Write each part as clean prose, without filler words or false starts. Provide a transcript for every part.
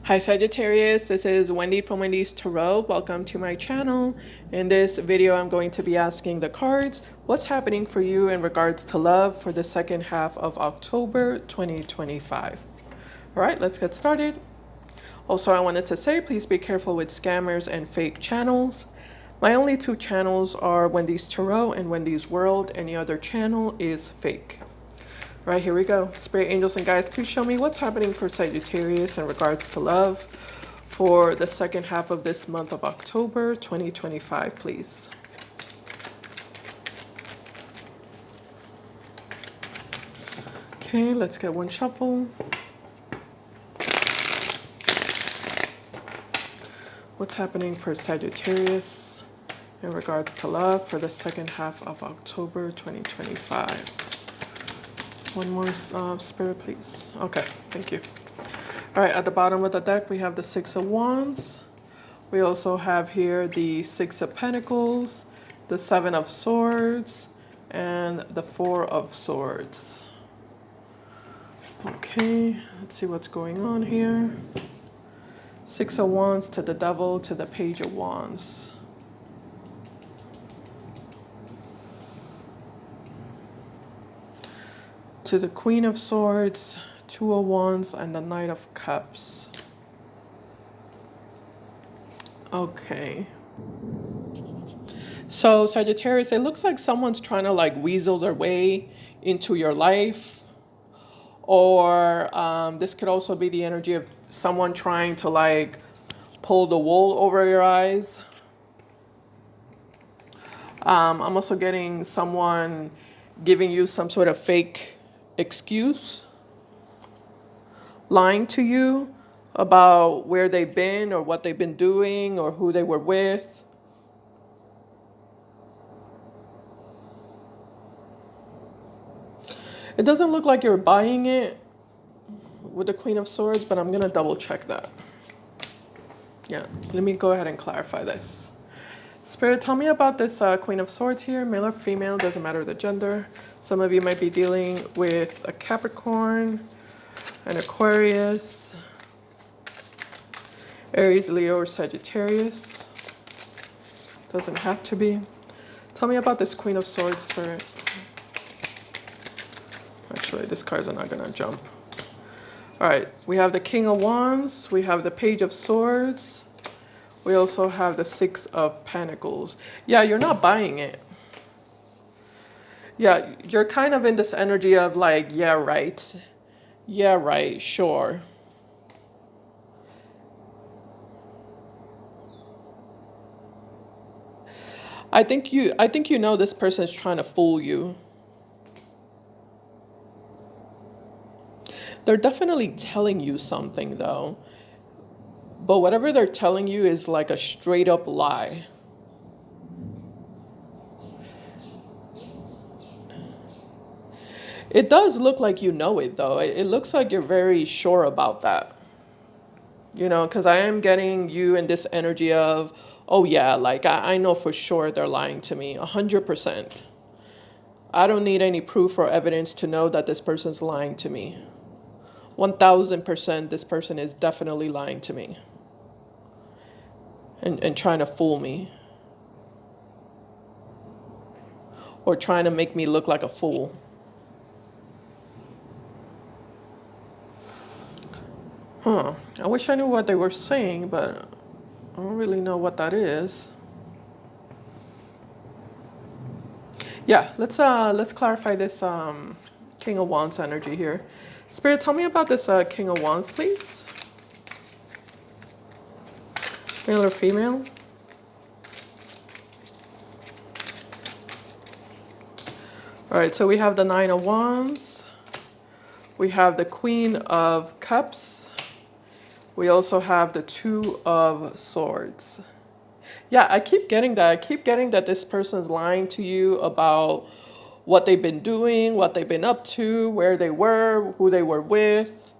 Hi Sagittarius, this is Wendy from Wendys Tarot. Welcome to my channel. In this video, I'm going to be asking the cards, what's happening for you in regards to love for the second half of October 2025. All right, let's get started. Also, I wanted to say, please be careful with scammers and fake channels. My only two channels are Wendy's Tarot and Wendy's World. Any other channel is fake. Right, here we go. Spirit angels and guides, please show me what's happening for Sagittarius in regards to love for the second half of this month of October 2025, please. Okay, let's get one shuffle. What's happening for Sagittarius in regards to love for the second half of October 2025? One more spirit, please. Okay, thank you. All right, at the bottom of the deck, we have the Six of Wands. We also have here the Six of Pentacles, the Seven of Swords, and the Four of Swords. Okay, let's see what's going on here. Six of Wands to the Devil to the Page of Wands. To the Queen of Swords, Two of Wands, and the Knight of Cups. Okay. So Sagittarius, it looks like someone's trying to like weasel their way into your life. Or this could also be the energy of someone trying to like pull the wool over your eyes. I'm also getting someone giving you some sort of fake excuse, lying to you about where they've been or what they've been doing or who they were with. It doesn't look like you're buying it with the Queen of Swords, but I'm going to double check that. Yeah, let me go ahead and clarify this. Spirit, tell me about this Queen of Swords here, male or female, doesn't matter the gender. Some of you might be dealing with a Capricorn, an Aquarius, Aries, Leo, or Sagittarius. Doesn't have to be. Tell me about this Queen of Swords, Spirit. Actually, these cards are not gonna jump. All right, we have the King of Wands, we have the Page of Swords, we also have the Six of Pentacles. Yeah, you're not buying it. Yeah, you're kind of in this energy of like, yeah, right. Yeah, right, sure. I think you know this person is trying to fool you. They're definitely telling you something though. But whatever they're telling you is like a straight up lie. It does look like you know it though. It looks like you're very sure about that. You know, because I am getting you in this energy of, oh yeah, like I know for sure they're lying to me, 100%. I don't need any proof or evidence to know that this person's lying to me. 1000% this person is definitely lying to me. And trying to fool me. Or trying to make me look like a fool. Huh. I wish I knew what they were saying, but I don't really know what that is. Yeah, let's clarify this King of Wands energy here. Spirit, tell me about this King of Wands, please. Male or female? All right, so we have the Nine of Wands. We have the Queen of Cups. We also have the Two of Swords. Yeah, I keep getting that. I keep getting that this person's lying to you about what they've been doing, what they've been up to, where they were, who they were with.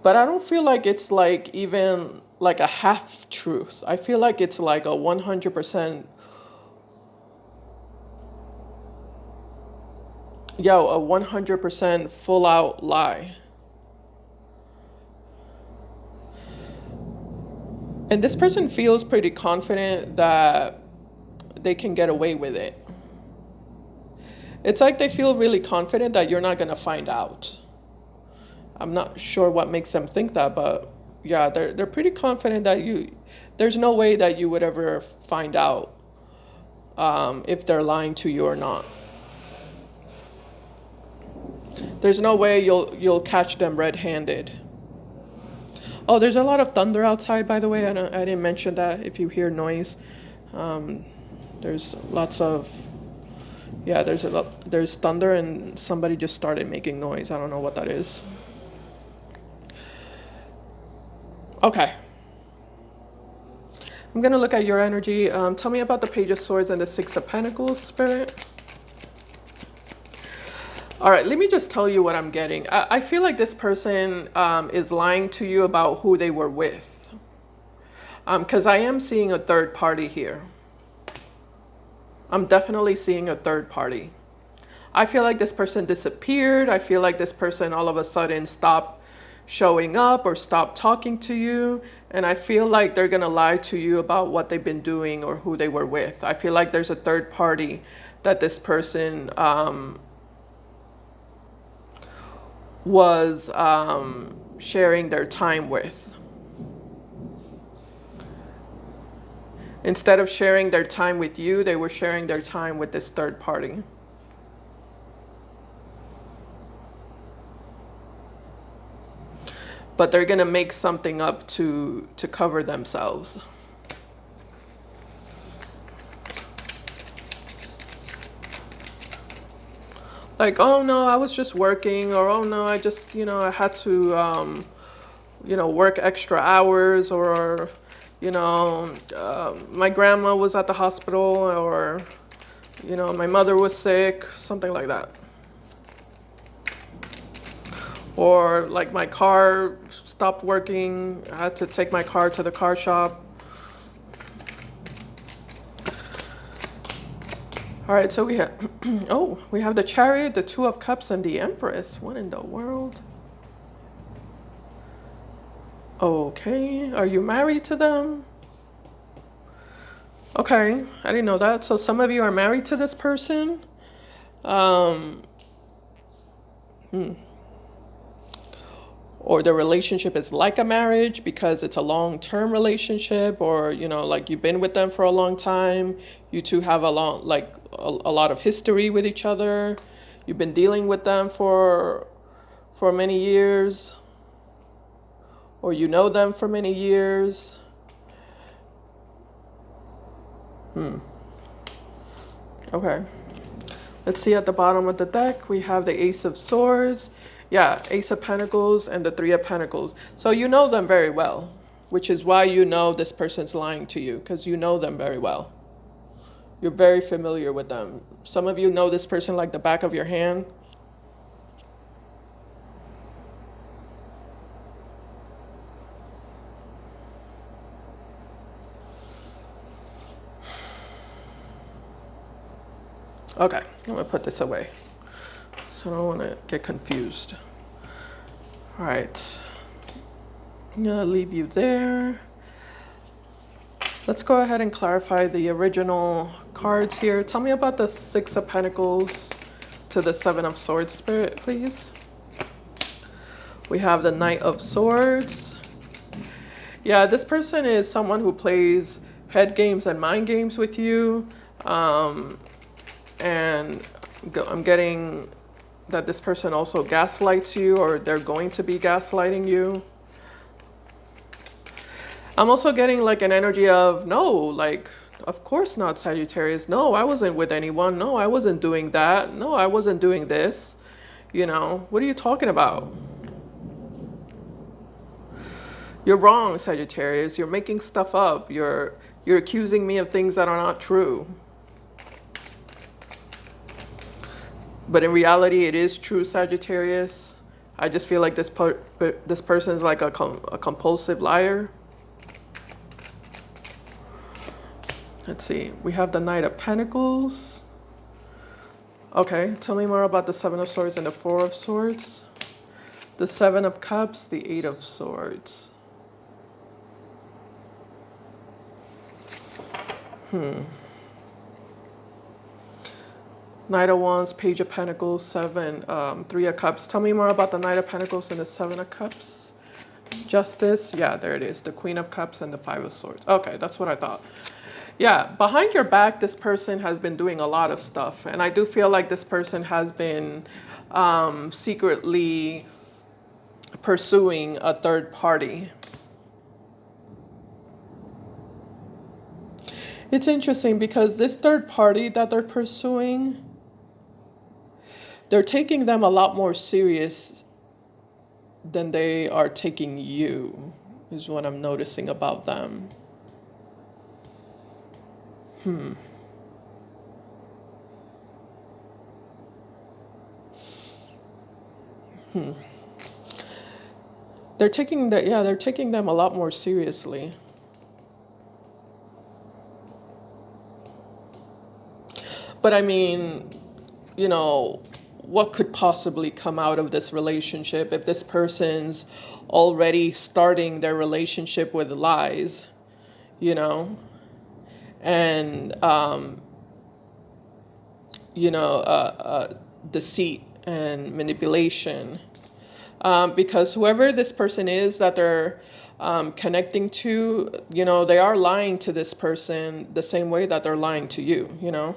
But I don't feel like it's like even like a half truth. I feel like it's like a 100%. Yo, a 100% full out lie. And this person feels pretty confident that they can get away with it. It's like they feel really confident that you're not going to find out. I'm not sure what makes them think that, but yeah, they're pretty confident that there's no way that you would ever find out if they're lying to you or not. There's no way you'll catch them red-handed. Oh, there's a lot of thunder outside, by the way. I didn't mention that. If you hear noise, there's lots of, yeah, there's thunder, and somebody just started making noise. I don't know what that is. Okay. I'm gonna look at your energy. Tell me about the Page of Swords and the Six of Pentacles, Spirit. All right, let me just tell you what I'm getting. I feel like this person is lying to you about who they were with. Because I am seeing a third party here. I'm definitely seeing a third party. I feel like this person disappeared. I feel like this person all of a sudden stopped showing up or stopped talking to you. And I feel like they're going to lie to you about what they've been doing or who they were with. I feel like there's a third party that this person was sharing their time with. Instead of sharing their time with you, they were sharing their time with this third party. But they're going to make something up to cover themselves. Like, oh no, I was just working, or oh no, I just, I had to, work extra hours, or, my grandma was at the hospital, or, my mother was sick, something like that. Or like my car stopped working, I had to take my car to the car shop. All right, so we have, we have the Chariot, the Two of Cups, and the Empress. What in the world? Okay, are you married to them? Okay, I didn't know that. So some of you are married to this person. Or the relationship is like a marriage because it's a long-term relationship, or like you've been with them for a long time. You two have a lot of history with each other. You've been dealing with them for many years, or you know them for many years. Okay, let's see at the bottom of the deck. We have the Ace of Swords. Yeah, Ace of Pentacles and the Three of Pentacles. So you know them very well, which is why you know this person's lying to you, because you know them very well. You're very familiar with them. Some of you know this person like the back of your hand. Okay, I'm gonna put this away, so I don't want to get confused. All right, I'm gonna leave you there. Let's go ahead and clarify the original cards here. Tell me about the Six of Pentacles to the Seven of Swords, Spirit, please. We have the Knight of Swords. Yeah, this person is someone who plays head games and mind games with you. And I'm getting that this person also gaslights you, or they're going to be gaslighting you. I'm also getting like an energy of, no, like, of course not, Sagittarius. No, I wasn't with anyone. No, I wasn't doing that. No, I wasn't doing this. What are you talking about? You're wrong, Sagittarius. You're making stuff up. You're accusing me of things that are not true. But in reality, it is true, Sagittarius. I just feel like this person is like a compulsive liar. Let's see. We have the Knight of Pentacles. Okay, tell me more about the Seven of Swords and the Four of Swords. The Seven of Cups, the Eight of Swords. Knight of Wands, Page of Pentacles, Three of Cups. Tell me more about the Knight of Pentacles and the Seven of Cups. Justice. Yeah, there it is. The Queen of Cups and the Five of Swords. Okay, that's what I thought. Yeah, behind your back, this person has been doing a lot of stuff. And I do feel like this person has been secretly pursuing a third party. It's interesting because this third party that they're pursuing, they're taking them a lot more serious than they are taking you, is what I'm noticing about them. They're taking they're taking them a lot more seriously. But I mean, you know, what could possibly come out of this relationship if this person's already starting their relationship with lies, you know? And, deceit and manipulation. Because whoever this person is that they're connecting to, they are lying to this person the same way that they're lying to you,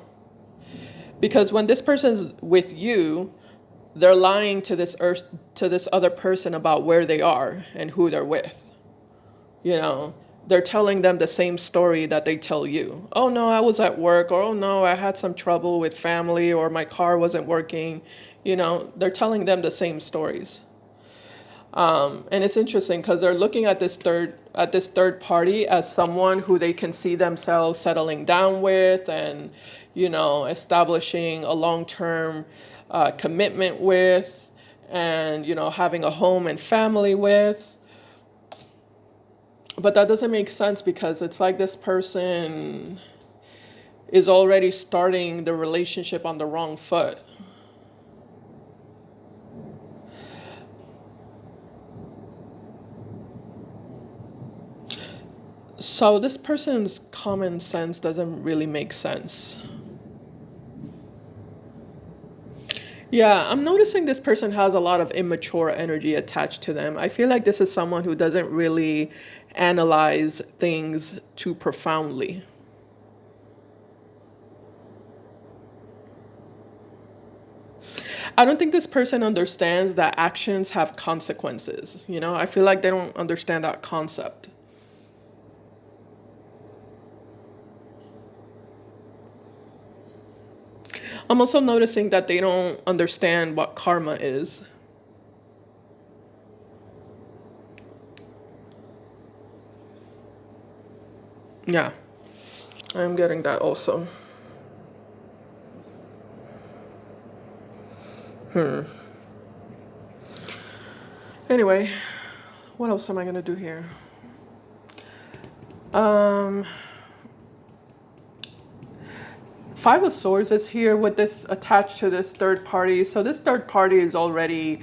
Because when this person's with you, they're lying to this other person about where they are and who they're with. They're telling them the same story that they tell you. Oh no, I was at work, or oh no, I had some trouble with family, or my car wasn't working. They're telling them the same stories. And it's interesting because they're looking at this third party as someone who they can see themselves settling down with, and establishing a long-term commitment with, and having a home and family with. But that doesn't make sense because it's like this person is already starting the relationship on the wrong foot. So this person's common sense doesn't really make sense. Yeah, I'm noticing this person has a lot of immature energy attached to them. I feel like this is someone who doesn't really analyze things too profoundly. I don't think this person understands that actions have consequences. I feel like they don't understand that concept. I'm also noticing that they don't understand what karma is. Yeah, I'm getting that also. Anyway, what else am I going to do here? Five of Swords is here with this attached to this third party. So this third party is already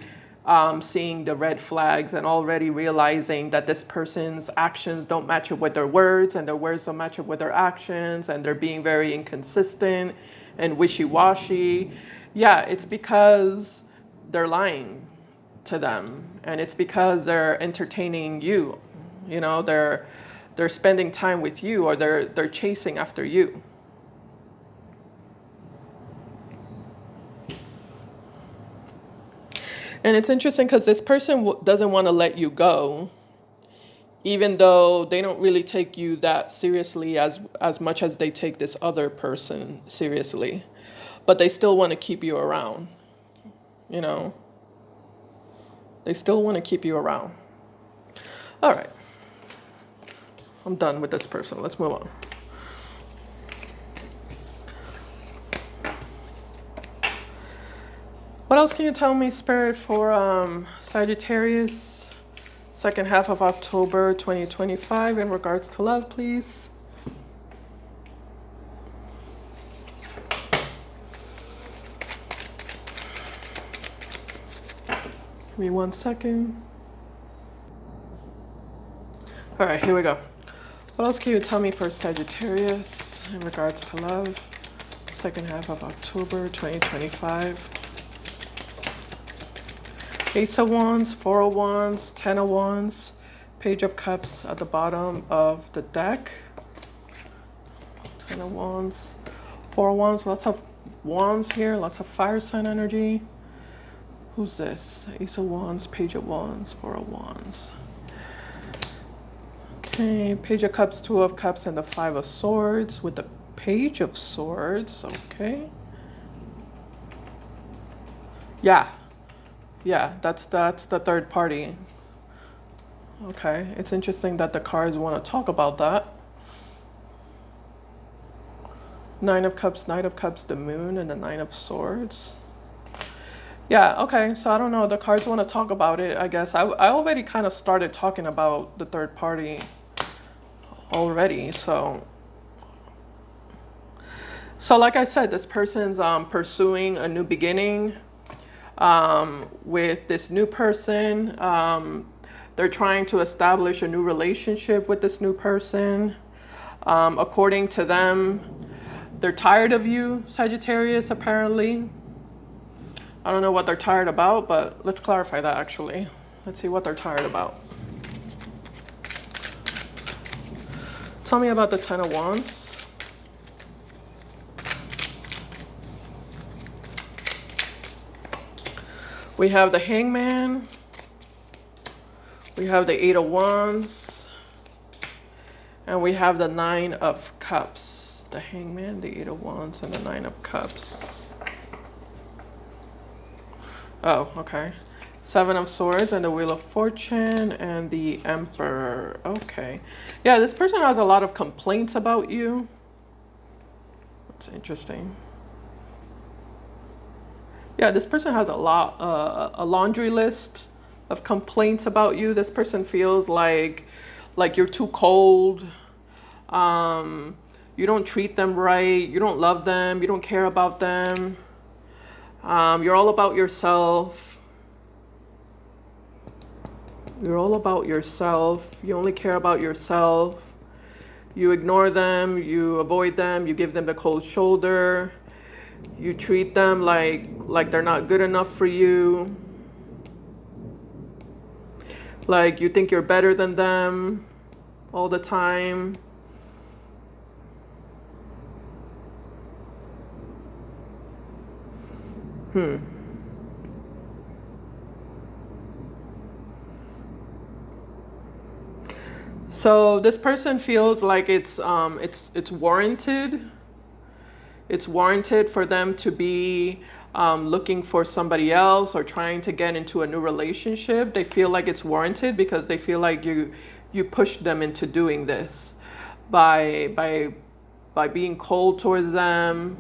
seeing the red flags and already realizing that this person's actions don't match up with their words, and their words don't match up with their actions, and they're being very inconsistent and wishy-washy. Yeah, it's because they're lying to them, and it's because they're entertaining you. They're spending time with you, or they're chasing after you. And it's interesting because this person doesn't want to let you go, even though they don't really take you that seriously as much as they take this other person seriously. But they still want to keep you around, They still want to keep you around. All right. I'm done with this person. Let's move on. What else can you tell me, Spirit, for Sagittarius, second half of October 2025 in regards to love, please? Give me 1 second. All right, here we go. What else can you tell me for Sagittarius in regards to love? Second half of October 2025. Ace of Wands, Four of Wands, Ten of Wands, Page of Cups at the bottom of the deck. Ten of Wands, Four of Wands, lots of wands here, lots of fire sign energy. Who's this? Ace of Wands, Page of Wands, Four of Wands. Okay, Page of Cups, Two of Cups, and the Five of Swords with the Page of Swords. Okay. Yeah, that's the third party. Okay, it's interesting that the cards want to talk about that. Nine of Cups, Knight of Cups, the Moon, and the Nine of Swords. Yeah, okay, so I don't know. The cards want to talk about it, I guess. I already kind of started talking about the third party already, so like I said, this person's pursuing a new beginning with this new person. They're trying to establish a new relationship with this new person. According to them, they're tired of you, Sagittarius, apparently. I don't know what they're tired about, but let's clarify that actually. Let's see what they're tired about. Tell me about the Ten of Wands. We have the Hangman. We have the Eight of Wands. And we have the Nine of Cups. The Hangman, the Eight of Wands, and the Nine of Cups. Oh, okay. Seven of Swords and the Wheel of Fortune and the Emperor. Okay. Yeah, this person has a lot of complaints about you. That's interesting. Yeah, this person has a laundry list of complaints about you. This person feels like you're too cold. You don't treat them right. You don't love them. You don't care about them. You're all about yourself. You're all about yourself. You only care about yourself. You ignore them. You avoid them. You give them the cold shoulder. You treat them like they're not good enough for you. Like you think you're better than them all the time. So this person feels like it's warranted. It's warranted for them to be looking for somebody else or trying to get into a new relationship. They feel like it's warranted because they feel like you pushed them into doing this by being cold towards them,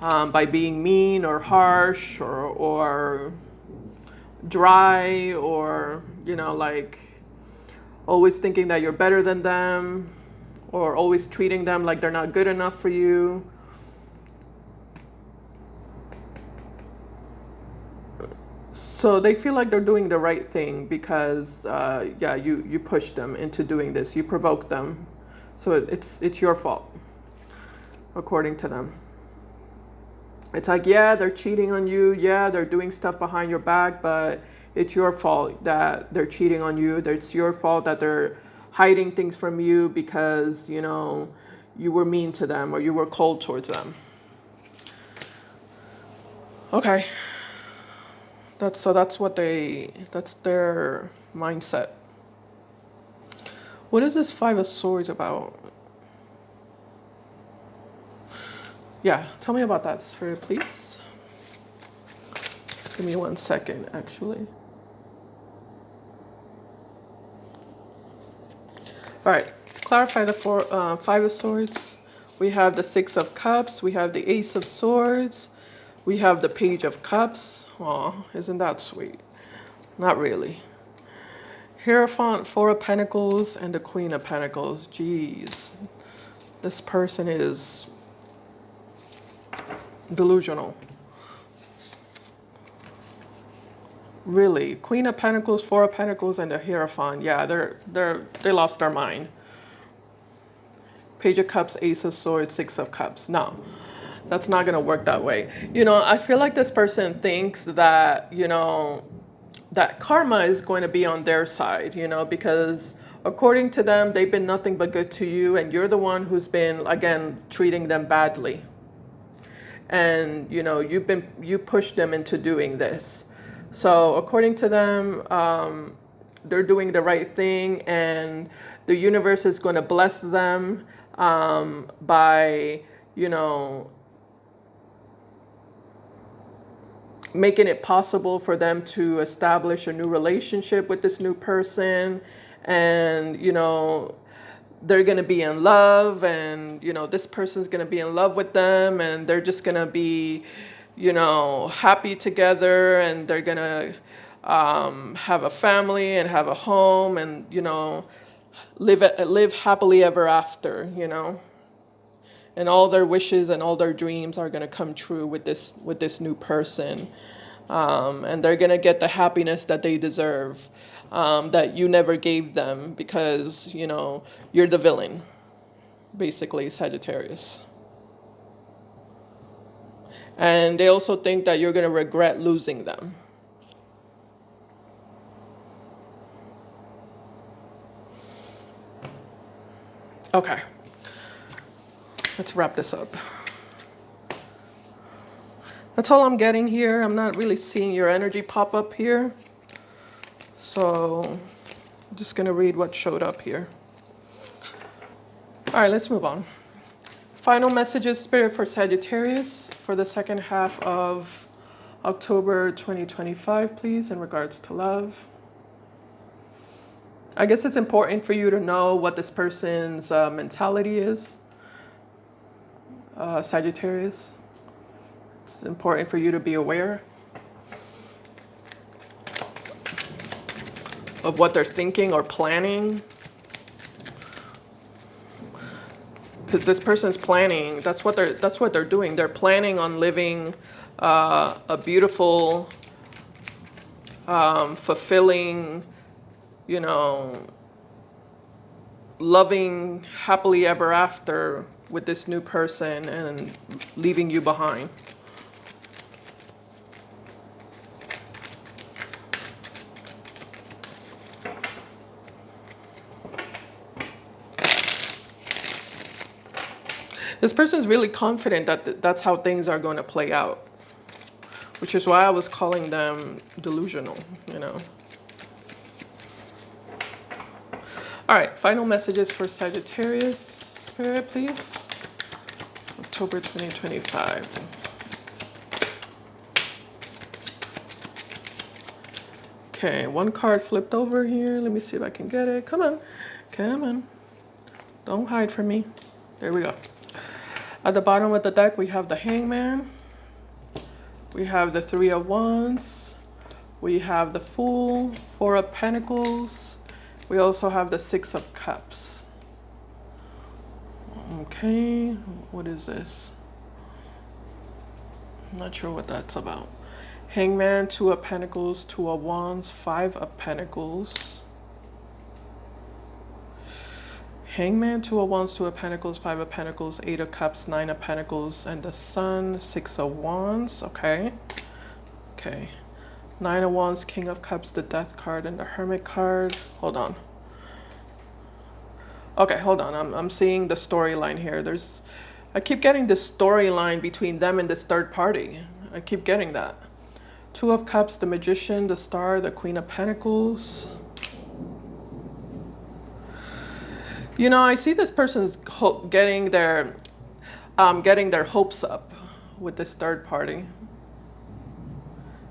by being mean or harsh or dry, or like always thinking that you're better than them, or always treating them like they're not good enough for you. So they feel like they're doing the right thing because yeah, you pushed them into doing this. You provoked them. So it's your fault, according to them. It's like, yeah, they're cheating on you. Yeah, they're doing stuff behind your back, but it's your fault that they're cheating on you. It's your fault that they're hiding things from you because, you were mean to them or you were cold towards them. Okay. That's their mindset. What is this Five of Swords about? Yeah, tell me about that, Spirit, please. Give me 1 second, actually. All right, to clarify the Five of Swords, we have the Six of Cups, we have the Ace of Swords, we have the Page of Cups. Aw, isn't that sweet? Not really. Hierophant, Four of Pentacles, and the Queen of Pentacles. Jeez, this person is delusional. Really, Queen of Pentacles, Four of Pentacles, and the Hierophant. Yeah, they lost their mind. Page of Cups, Ace of Swords, Six of Cups. No, that's not gonna work that way. You know, I feel like this person thinks that, you know, that karma is going to be on their side, you know, because according to them, they've been nothing but good to you, and you're the one who's been, again, treating them badly. And, you know, you pushed them into doing this. So according to them, they're doing the right thing, and the universe is going to bless them by, you know, making it possible for them to establish a new relationship with this new person. And, you know, they're going to be in love, and, you know, this person's going to be in love with them, and they're just going to be, you know, happy together, and they're going to have a family and have a home, and, you know, live happily ever after, you know. And all their wishes and all their dreams are going to come true with this new person. And they're going to get the happiness that they deserve, that you never gave them, because, you know, you're the villain, basically, Sagittarius. And they also think that you're going to regret losing them. Okay, let's wrap this up. That's all I'm getting here. I'm not really seeing your energy pop up here. So I'm just going to read what showed up here. All right, let's move on. Final messages, Spirit, for Sagittarius for the second half of October 2025, please, in regards to love. I guess it's important for you to know what this person's mentality is, Sagittarius. It's important for you to be aware of what they're thinking or planning. Because this person's planning, that's what they're doing. They're planning on living a beautiful, fulfilling, you know, loving happily ever after with this new person, and leaving you behind. This person's really confident that that's how things are going to play out, which is why I was calling them delusional, you know. All right, final messages for Sagittarius, Spirit, please. October 2025. Okay, one card flipped over here. Let me see if I can get it. Come on, come on. Don't hide from me. There we go. At the bottom of the deck, we have the Hangman. We have the Three of Wands. We have the Fool, Four of Pentacles. We also have the Six of Cups. Okay, what is this? I'm not sure what that's about. Hangman, Two of Pentacles, Two of Wands, Five of Pentacles. Hangman, Two of Wands, Two of Pentacles, Five of Pentacles, Eight of Cups, Nine of Pentacles, and the Sun, Six of Wands. Okay. Okay. Nine of Wands, King of Cups, the Death card, and the Hermit card. Hold on. Okay, hold on. I'm seeing the storyline here. I keep getting this storyline between them and this third party. I keep getting that. Two of Cups, the Magician, the Star, the Queen of Pentacles. You know, I see this person's getting their hopes up with this third party.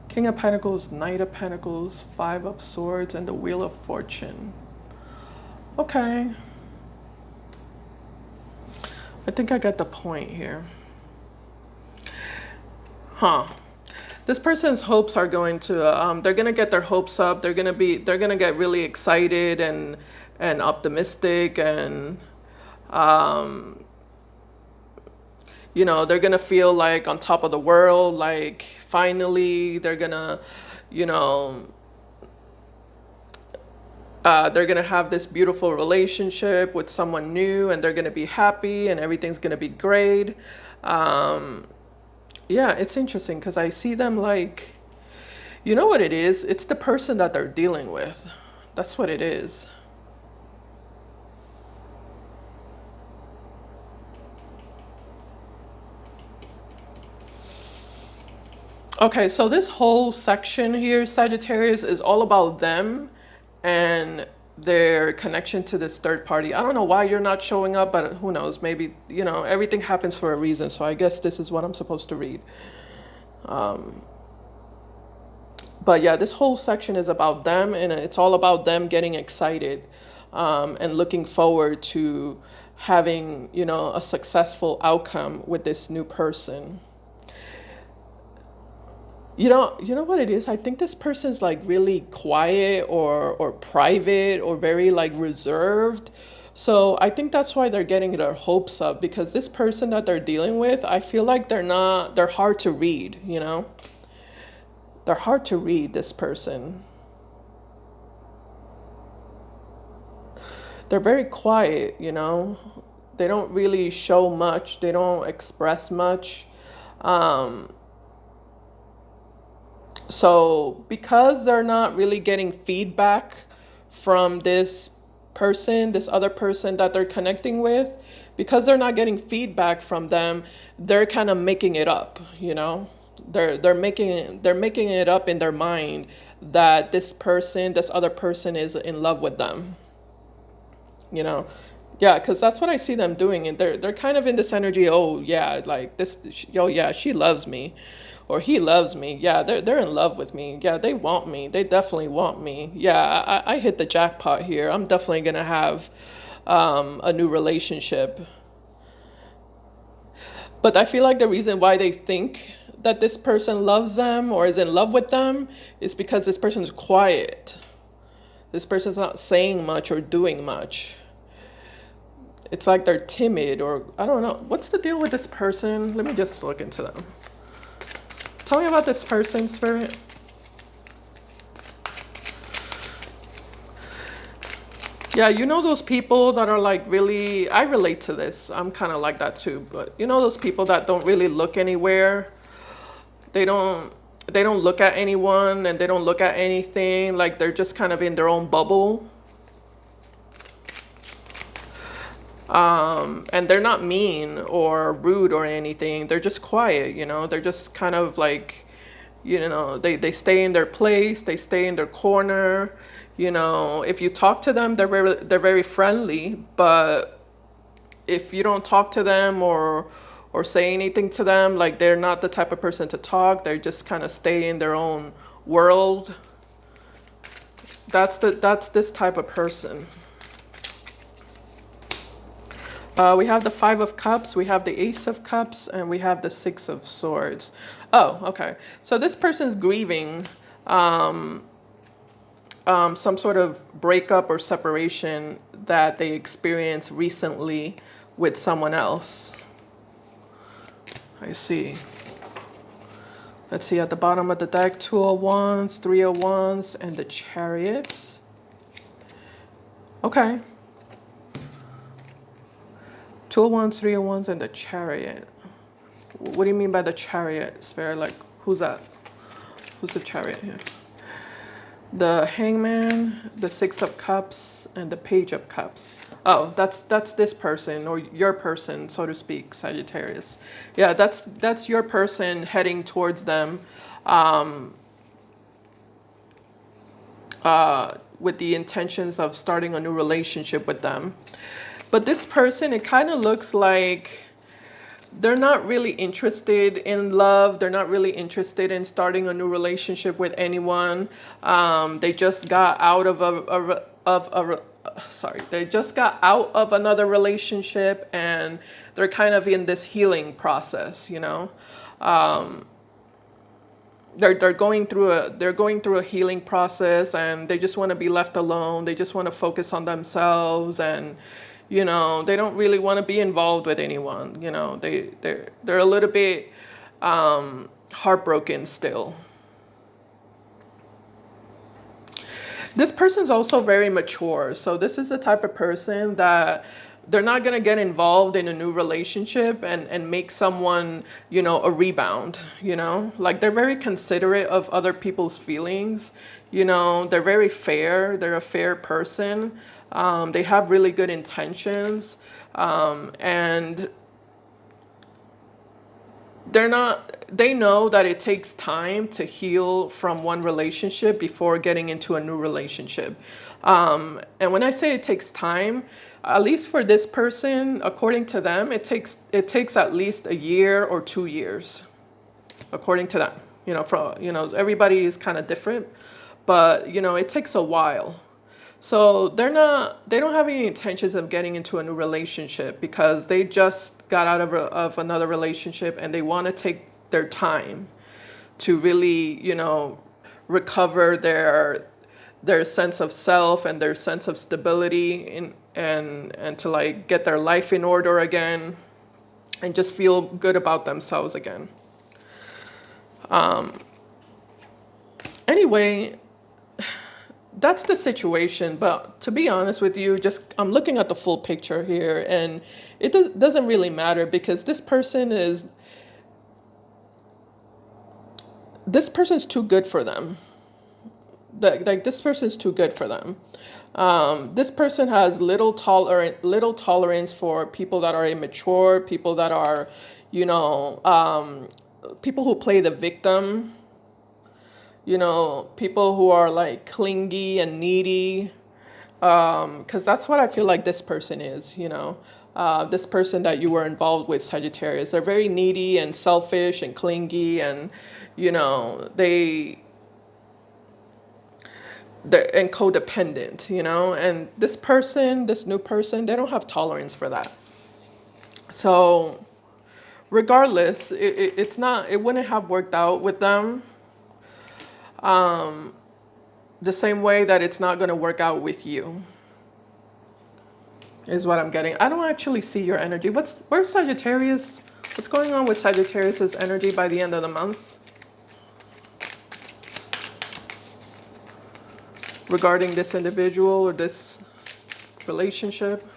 King of Pentacles, Knight of Pentacles, Five of Swords, and the Wheel of Fortune. Okay. I think I got the point here. Huh. This person's hopes are going to, they're going to get their hopes up. They're going to get really excited and optimistic, and, you know, they're going to feel like on top of the world, like finally they're going to, you know, they're going to have this beautiful relationship with someone new, and they're going to be happy and everything's going to be great. Um, yeah, it's interesting because I see them like, you know what it is? It's the person that they're dealing with. That's what it is. Okay, so this whole section here, Sagittarius, is all about them and their connection to this third party. I don't know why you're not showing up, but who knows? Maybe, you know, everything happens for a reason. So I guess this is what I'm supposed to read. But yeah, this whole section is about them, and it's all about them getting excited and looking forward to having, you know, a successful outcome with this new person. You know what it is? I think this person's like really quiet or private or very like reserved. So I think that's why they're getting their hopes up, because this person that they're dealing with, I feel like they're hard to read, you know? They're hard to read, this person. They're very quiet, you know? They don't really show much, they don't express much. Um, So, because they're not really getting feedback from this person, this other person that they're connecting with, because they're not getting feedback from them, they're kind of making it up, you know? They're making it up in their mind that this person, this other person is in love with them, you know? Yeah, because that's what I see them doing, and they're kind of in this energy. Oh yeah, like this. Oh yeah, she loves me, or he loves me. Yeah, they're in love with me. Yeah, they want me. They definitely want me. Yeah, I hit the jackpot here. I'm definitely gonna have a new relationship. But I feel like the reason why they think that this person loves them or is in love with them is because this person is quiet. This person's not saying much or doing much. It's like they're timid, or I don't know. What's the deal with this person? Let me just look into them. Tell me about this person, Spirit. Yeah, you know those people that are like really, I relate to this. I'm kind of like that too, but you know those people that don't really look anywhere. They don't they don't look at anyone, and they don't look at anything. Like they're just kind of in their own bubble. And they're not mean or rude or anything. They're just quiet, you know. They're just kind of like, you know, they stay in their place, they stay in their corner. You know, if you talk to them, they're very friendly, but if you don't talk to them or say anything to them, like they're not the type of person to talk. They just kind of stay in their own world. That's this type of person. We have the Five of Cups, we have the Ace of Cups, and we have the Six of Swords. Oh, okay. So this person's grieving some sort of breakup or separation that they experienced recently with someone else. I see. Let's see, at the bottom of the deck, Two of Wands, Three of Wands, and the Chariots. Okay. Two of Wands, Three of Wands, and the Chariot. What do you mean by the Chariot, Spirit? Like, who's that? Who's the Chariot here? The Hangman, the Six of Cups, and the Page of Cups. Oh, that's this person, or your person, so to speak, Sagittarius. Yeah, that's your person heading towards them, um, with the intentions of starting a new relationship with them. But this person, it kind of looks like they're not really interested in love. They're not really interested in starting a new relationship with anyone. They just got out sorry, they just got out of another relationship, and they're kind of in this healing process, you know. They're going through a healing process, and they just want to be left alone. They just want to focus on themselves, and you know, they don't really want to be involved with anyone. You know, they're a little bit heartbroken still. This person's also very mature. So this is the type of person that they're not going to get involved in a new relationship and make someone, you know, a rebound, you know, like they're very considerate of other people's feelings. You know, they're very fair. They're a fair person. They have really good intentions. And they know that it takes time to heal from one relationship before getting into a new relationship. And when I say it takes time, at least for this person, according to them, it takes at least a year or 2 years, according to them. You know, everybody is kind of different, but you know, it takes a while. So they don't have any intentions of getting into a new relationship because they just got out of another relationship, and they want to take their time to really, you know, recover their sense of self and their sense of stability and to like get their life in order again and just feel good about themselves again. Anyway, that's the situation. But to be honest with you, I'm looking at the full picture here, and it doesn't really matter because this person's too good for them. Like this person's too good for them. This person has little tolerance for people that are immature, people that are, you know, people who play the victim. You know, people who are like clingy and needy, because that's what I feel like this person is, you know. This person that you were involved with, Sagittarius, they're very needy and selfish and clingy, and you know, they're and codependent, you know. And this new person, they don't have tolerance for that. So regardless, it wouldn't have worked out with them. The same way that it's not going to work out with you is what I'm getting. I don't actually see your energy. Where's Sagittarius? What's going on with Sagittarius's energy by the end of the month regarding this individual or this relationship?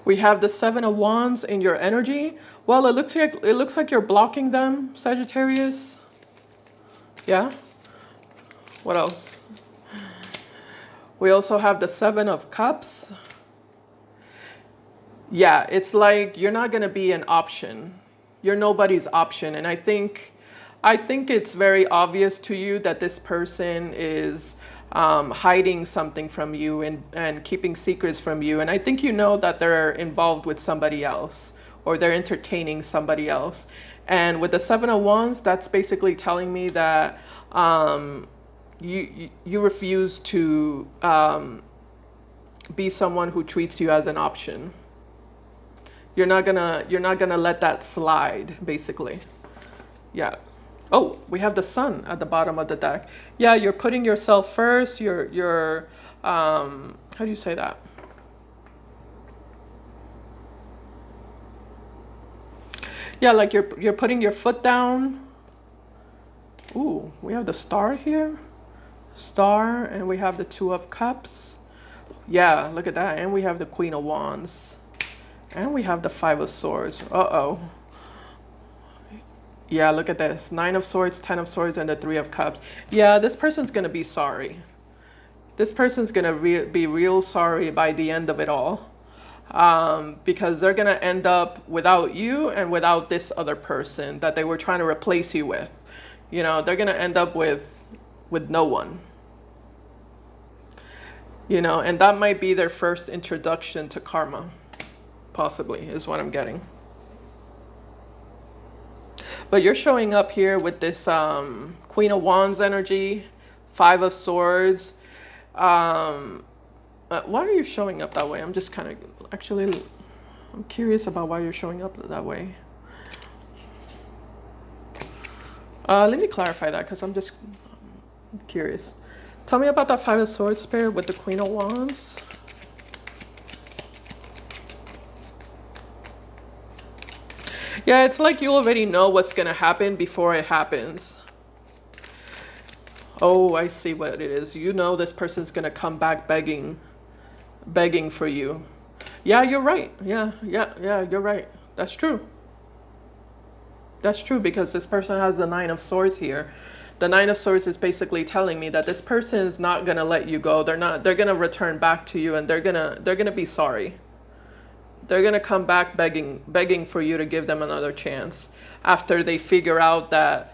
We have the Seven of Wands in your energy. Well, it looks like you're blocking them, Sagittarius. Yeah. What else? We also have the Seven of Cups. Yeah, it's like you're not going to be an option. You're nobody's option. And I think it's very obvious to you that this person is hiding something from you and keeping secrets from you. And I think you know that they're involved with somebody else, or they're entertaining somebody else. And with the Seven of Wands, that's basically telling me that you refuse to be someone who treats you as an option. You're not gonna let that slide, basically. Yeah. Oh, we have the Sun at the bottom of the deck. Yeah, you're putting yourself first. You're how do you say that? Yeah, like you're putting your foot down. Ooh, we have the Star here. Star, and we have the Two of Cups. Yeah, look at that. And we have the Queen of Wands. And we have the Five of Swords. Uh-oh. Yeah, look at this. Nine of Swords, 10 of Swords, and the Three of Cups. Yeah, this person's going to be sorry. This person's going to be real sorry by the end of it all. Because they're going to end up without you and without this other person that they were trying to replace you with. You know, they're going to end up with no one. You know, and that might be their first introduction to karma. Possibly, is what I'm getting. But you're showing up here with this Queen of Wands energy, Five of Swords. Why are you showing up that way? I'm just kind of, actually, I'm curious about why you're showing up that way. Let me clarify that, because I'm just curious. Tell me about that Five of Swords, Spirit, with the Queen of Wands. Yeah, it's like you already know what's going to happen before it happens. Oh, I see what it is. You know this person's gonna come back begging for you. Yeah, you're right. Yeah, you're right. That's true. That's true, because this person has the Nine of Swords here. The Nine of Swords is basically telling me that this person is not gonna let you go. They're gonna return back to you, and they're gonna be sorry. They're gonna come back begging for you to give them another chance after they figure out that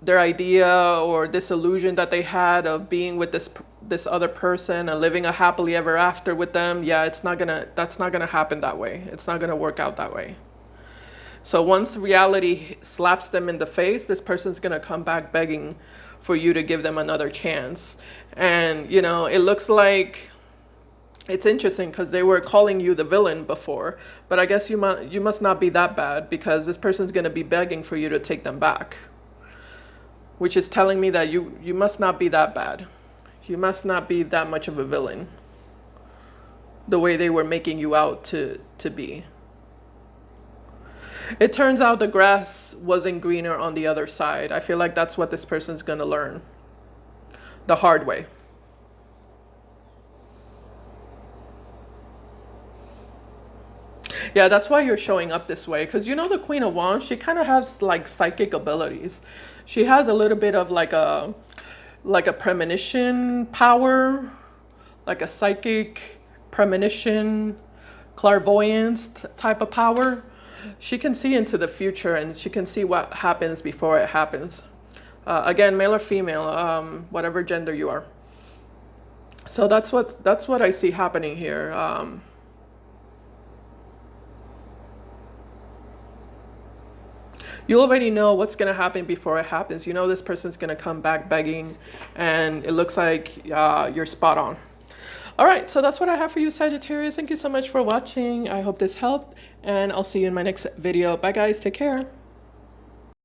their idea or this illusion that they had of being with this other person and living a happily ever after with them. Yeah, that's not gonna happen that way. It's not gonna work out that way. So once reality slaps them in the face, this person's gonna come back begging for you to give them another chance. And you know, it looks like it's interesting because they were calling you the villain before, but I guess you must not be that bad, because this person's gonna be begging for you to take them back, which is telling me that you must not be that bad. You must not be that much of a villain the way they were making you out to be. It turns out the grass wasn't greener on the other side. I feel like that's what this person's going to learn the hard way. Yeah, that's why you're showing up this way. Because you know the Queen of Wands, she kind of has like psychic abilities. She has a little bit of like a premonition power, like a psychic premonition, clairvoyance type of power. She can see into the future, and she can see what happens before it happens. Again, male or female, whatever gender you are. So that's what I see happening here. You already know what's going to happen before it happens. You know this person's going to come back begging, and it looks like you're spot on. All right, so that's what I have for you, Sagittarius. Thank you so much for watching. I hope this helped, and I'll see you in my next video. Bye, guys. Take care.